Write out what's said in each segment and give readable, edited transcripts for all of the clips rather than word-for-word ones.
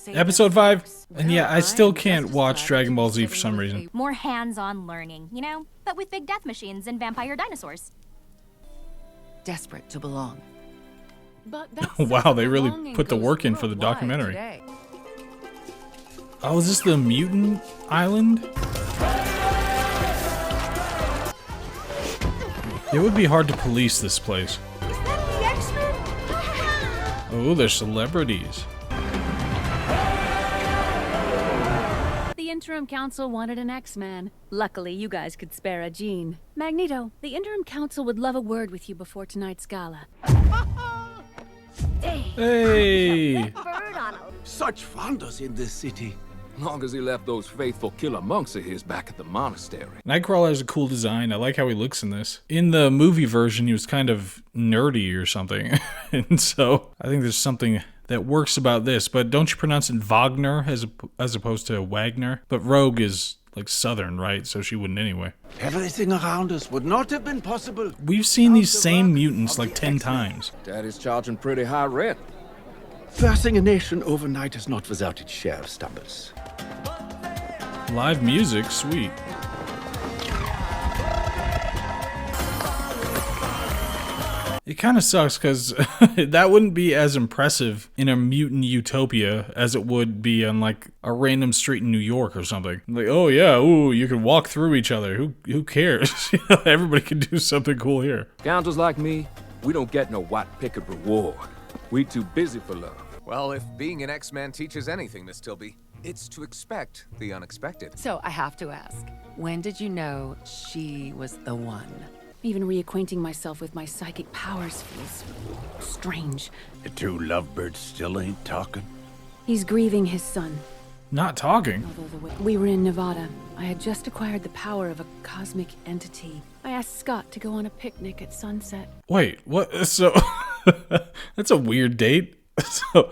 Episode 5? And yeah, I still can't watch Dragon Ball Z for some reason. More hands-on learning, but with big death machines and vampire dinosaurs. Desperate to belong. But that's Wow, they really put the work in for the documentary. Today. Oh, is this the mutant island? It would be hard to police this place. Is that the X-Men? Oh, they're celebrities. The interim council wanted an X-Man. Luckily, you guys could spare a Jean. Magneto, the interim council would love a word with you before tonight's gala. Hey! Such wonders in this city. Long as he left those faithful killer monks of his back at the monastery. Nightcrawler has a cool design. I like how he looks in this. In the movie version, he was kind of nerdy or something. And so, I think there's something that works about this. But don't you pronounce it Wagner as opposed to Wagner? But Rogue is like Southern, right? So she wouldn't anyway. Everything around us would not have been possible. We've seen these same mutants like 10 times. Daddy's charging pretty high rent. Flossing a nation overnight is not without its share of stumbles. Live music, sweet. It kind of sucks because that wouldn't be as impressive in a mutant utopia as it would be on like a random street in New York or something. Like, oh yeah, ooh, you can walk through each other. Who cares? Everybody can do something cool here. Scoundrels like me, we don't get no white picket reward. We too busy for love. Well, if being an X-Man teaches anything, Miss Tilby, it's to expect the unexpected. So I have to ask, when did you know she was the one? Even reacquainting myself with my psychic powers feels strange. The two lovebirds still ain't talking. He's grieving his son. Not talking. Although we were in Nevada, I had just acquired the power of a cosmic entity. I asked Scott to go on a picnic at sunset. Wait, what? So, that's a weird date. So,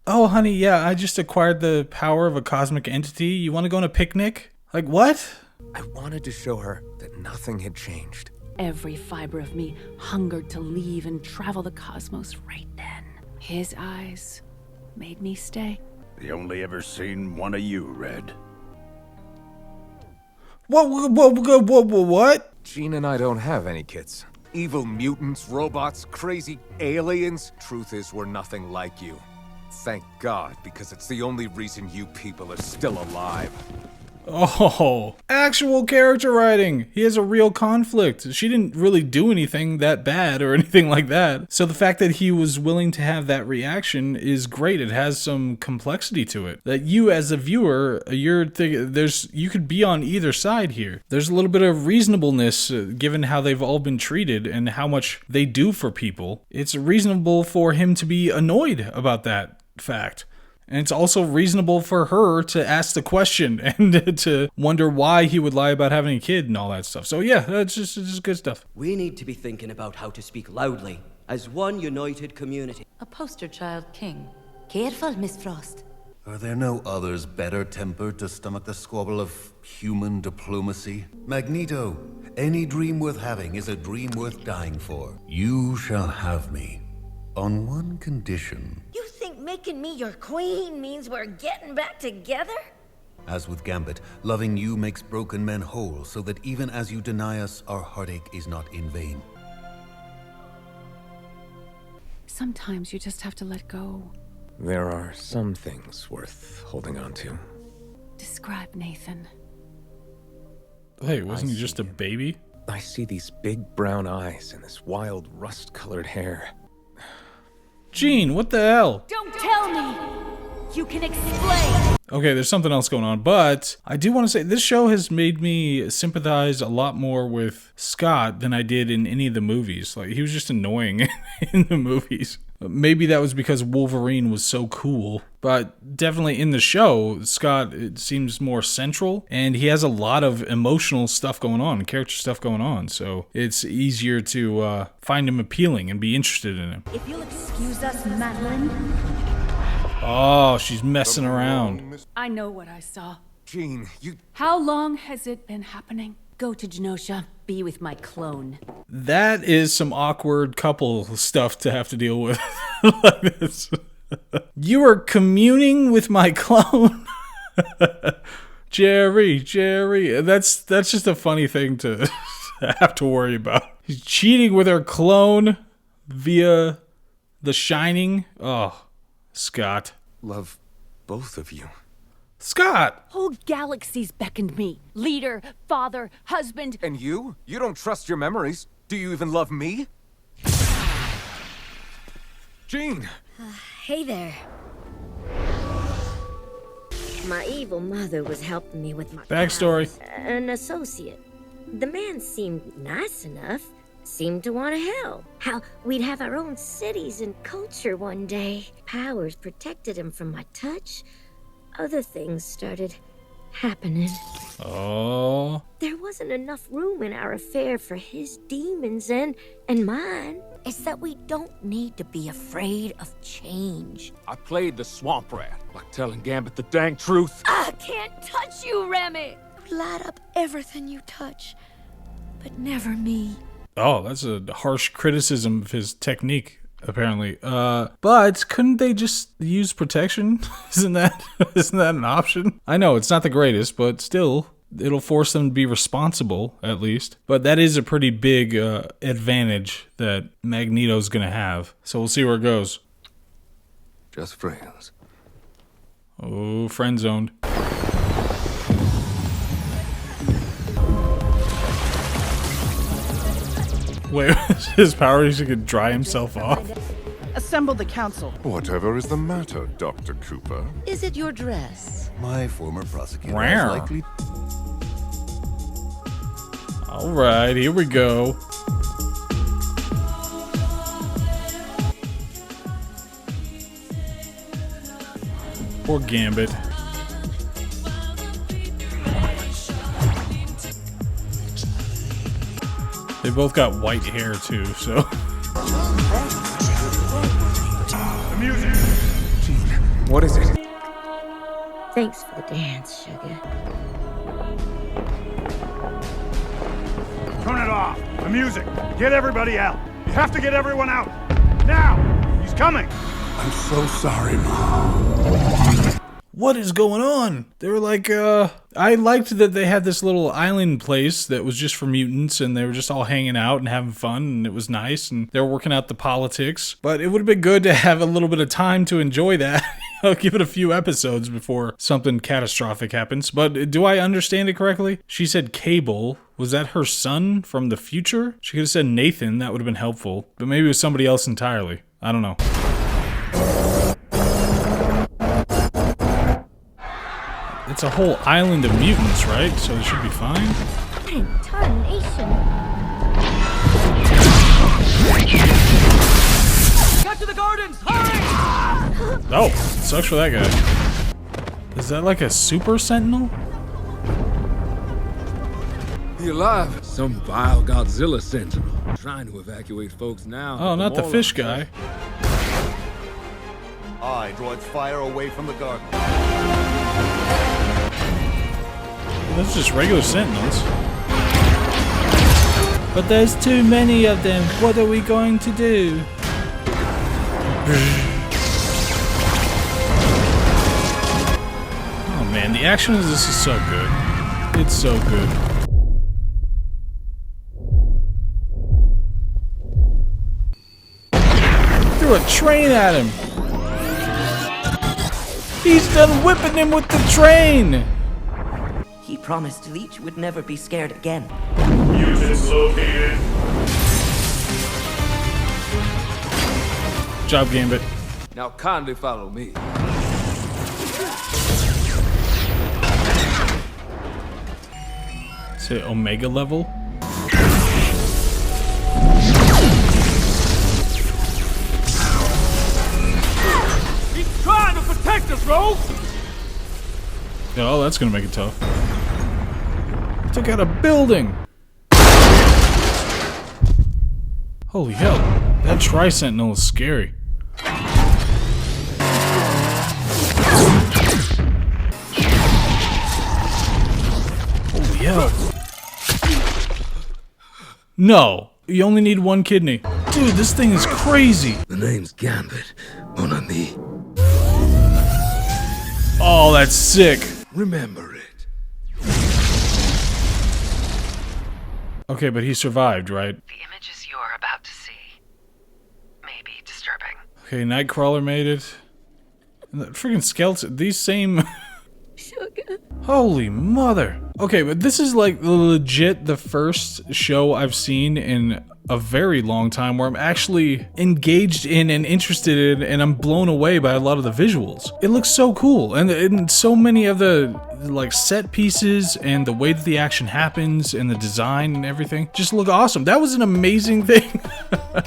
oh, honey, yeah, I just acquired the power of a cosmic entity. You want to go on a picnic? Like, what? I wanted to show her that nothing had changed. Every fiber of me hungered to leave and travel the cosmos right then. His eyes made me stay. They only ever seen one of you, Red. What? Jean and I don't have any kids. Evil mutants, robots, crazy aliens. Truth is, we're nothing like you. Thank God, because it's the only reason you people are still alive. Oh, actual character writing. He has a real conflict. She didn't really do anything that bad or anything like that. So the fact that he was willing to have that reaction is great. It has some complexity to it. That you as a viewer, you're thinking you could be on either side here. There's a little bit of reasonableness given how they've all been treated and how much they do for people. It's reasonable for him to be annoyed about that fact. And it's also reasonable for her to ask the question and to wonder why he would lie about having a kid and all that stuff. So yeah, it's just good stuff. We need to be thinking about how to speak loudly as one united community. A poster child king. Careful, Miss Frost. Are there no others better tempered to stomach the squabble of human diplomacy? Magneto, any dream worth having is a dream worth dying for. You shall have me. On one condition. You think making me your queen means we're getting back together? As with Gambit, loving you makes broken men whole, so that even as you deny us, our heartache is not in vain. Sometimes you just have to let go. There are some things worth holding on to. Describe Nathan. Hey, wasn't he just a baby? I see these big brown eyes and this wild rust-colored hair. Jean, what the hell? Don't tell me! You can explain! Okay, there's something else going on, but I do want to say this show has made me sympathize a lot more with Scott than I did in any of the movies. Like, he was just annoying in the movies. Maybe that was because Wolverine was so cool, but definitely in the show, Scott, it seems more central, and he has a lot of emotional stuff going on, character stuff going on, so it's easier to find him appealing and be interested in him. If you'll excuse us, Madeline. Oh, she's messing around. I know what I saw. Jean, you... How long has it been happening? Go to Genosha, be with my clone. That is some awkward couple stuff to have to deal with like this. You are communing with my clone? Jerry. That's just a funny thing to have to worry about. He's cheating with her clone via The Shining. Oh, Scott. Love both of you. Scott! Whole galaxies beckoned me. Leader, father, husband. And you? You don't trust your memories. Do you even love me? Jean! Hey there. My evil mother was helping me with my backstory. powers. An associate. The man seemed nice enough. Seemed to want to help. How we'd have our own cities and culture one day. Powers protected him from my touch. Other things started happening. Oh. There wasn't enough room in our affair for his demons and mine. It's that we don't need to be afraid of change. I played the swamp rat, like telling Gambit the dang truth. I can't touch you, Remy! You light up everything you touch, but never me. Oh, that's a harsh criticism of his technique, apparently. But couldn't they just use protection? Isn't that an option? I know it's not the greatest, but still, it'll force them to be responsible, at least. But that is a pretty big advantage that Magneto's gonna have. So we'll see where it goes. Just friends. Oh, friend zoned. Wait, his power is he could dry himself off? Assemble the council. Whatever is the matter, Dr. Cooper? Is it your dress? My former prosecutor Wow. is likely... Alright, here we go. Poor Gambit. They both got white hair too, so. The music! What is it? Thanks for the dance, sugar. Turn it off! The music! Get everybody out! You have to get everyone out! Now! He's coming! I'm so sorry, Mom. What is going on? They were like, I liked that they had this little island place that was just for mutants and they were just all hanging out and having fun and it was nice and they were working out the politics. But it would have been good to have a little bit of time to enjoy that. I'll give it a few episodes before something catastrophic happens. But do I understand it correctly? She said Cable. Was that her son from the future? She could have said Nathan. That would have been helpful. But maybe it was somebody else entirely. I don't know. It's a whole island of mutants, right? So it should be fine. Tarnation. Get to the gardens! Hurry! Oh, sucks for that guy. Is that like a super sentinel? He alive? Some vile Godzilla sentinel. Trying to evacuate folks now. Oh, not the fish guy. I draw its fire away from the garden. That's just regular sentinels. But there's too many of them. What are we going to do? Oh man, the action of this is so good. It's so good. Threw a train at him. He's done whipping him with the train. He promised Leech would never be scared again. Mutants located. Job, Gambit. Now kindly follow me. Say Omega level. He's trying to protect us, Rogue! Oh, that's gonna make it tough. Took out a building! Holy hell, that Tri-Sentinel is scary. Holy hell. No, you only need one kidney. Dude, this thing is crazy. The name's Gambit, mon ami. that's sick. Remember it. Okay, but he survived, right? The images you're about to see may be disturbing. Okay, Nightcrawler made it. And the freaking skeleton, these same... Holy mother. Okay, but this is like legit the first show I've seen in a very long time where I'm actually engaged in and interested in, and I'm blown away by a lot of the visuals. It looks so cool, and so many of the like set pieces and the way that the action happens and the design and everything just look awesome. That was an amazing thing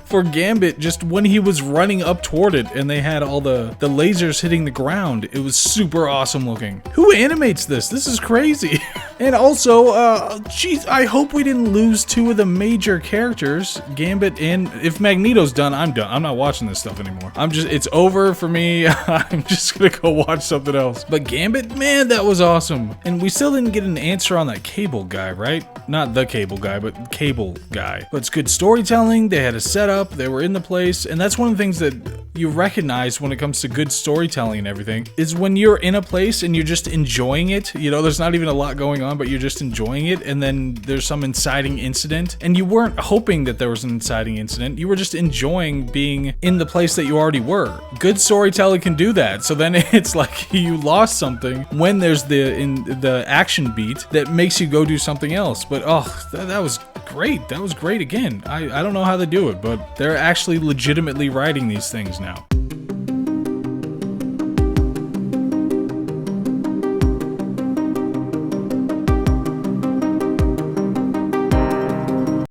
for Gambit, just when he was running up toward it and they had all the lasers hitting the ground. It was super awesome looking. Who animates this? This is crazy. And also, geez, I hope we didn't lose two of the major characters, Gambit, and if Magneto's done, I'm done. I'm not watching this stuff anymore. It's over for me. I'm just gonna go watch something else. But Gambit, man, that was awesome. And we still didn't get an answer on that Cable guy, right? Not the Cable guy, but Cable guy. But it's good storytelling. They had a setup. They were in the place. And that's one of the things that you recognize when it comes to good storytelling and everything, is when you're in a place and you're just enjoying it. You know, there's not even a lot going on, but you're just enjoying it, and then there's some inciting incident, and you weren't hoping that there was an inciting incident. You were just enjoying being in the place that you already were. Good storytelling can do that. So then it's like you lost something when there's the action beat that makes you go do something else. But oh, that was great. That was great again. I don't know how they do it, but they're actually legitimately writing these things now.